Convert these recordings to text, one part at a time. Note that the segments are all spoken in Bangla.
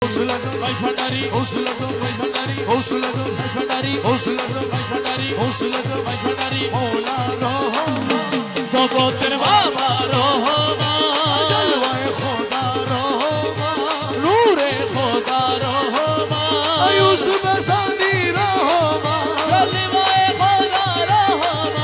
ভাই ভান্ডারি ভাই ভান্ডারি ভাই ভান্ডারি ভাই ভান্ডারি ভাই ভান্ডারি মৌলা রহমান জগতের বাবা রহমান জলওয়ায়ে খোদা রহমান নূরে খোদা রহমান ইউসুফ সানি রহমান জলওয়ায়ে খোদা রহমান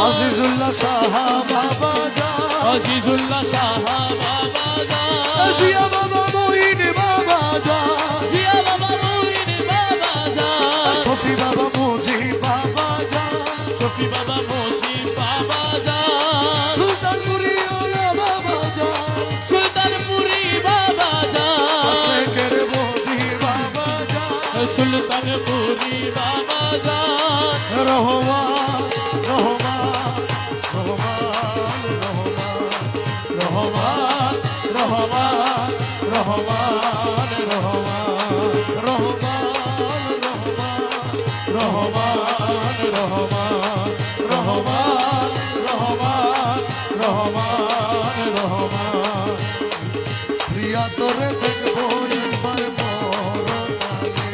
আজিজুল্লাহ শাহ বাবা জান আজিজুল্লাহ শাহ বাবা জান জিয়া বাবা মুইন বাবা জান জিয়া বাবা মুইন বাবা জান শফি বাবা মুজি বাবা জান শফি বাবা মুজি বাবা জান সুলতানপুরি ওলা বাবা জান সুলতানপুরি বাবা জান আশেকের বদি বাবা জান সুলতানপুরি বাবা জান রহমান রহমান রহমান রহমান রহমান রহমান রহমান রহমান রহমান রহমান রহমান রহমান রহমান রহমান রহমান প্রিয়া তোরে দেখবো একবার পরকালে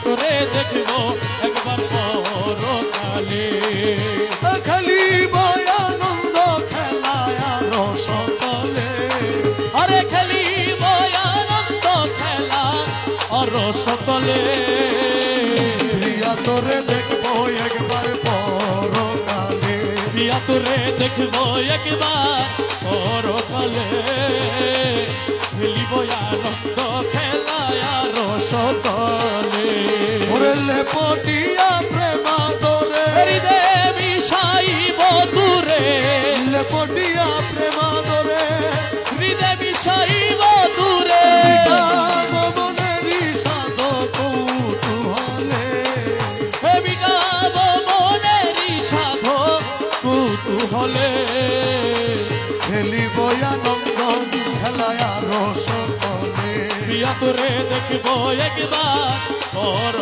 তোরে দেখবো একবার পরকালে খালি বয়ানন্দ খেলায় রসকলে আরে খালি বয়ানন্দ খেলা আর সকলে প্রিয়া তোরে দেখবো একবার পরকালে প্রিয়া তোরে দেখবো একবার পরকালে খেলি বয়ানন্দ খেলা আর সকলে ওরে লেপটিয়া প্রেমা তোরে হৃদয় মিশাইব তুরে লেপটিয়া প্রেমা তোরে হৃদয় মিশাইব তুরে মনেরই সাধ কৌতূহলে বিকাব মনেরই সাধ কুতুহলে খেলিব আনন্দ খেলায় রসকলে প্রিয়া তোরে দেখবো একবার পর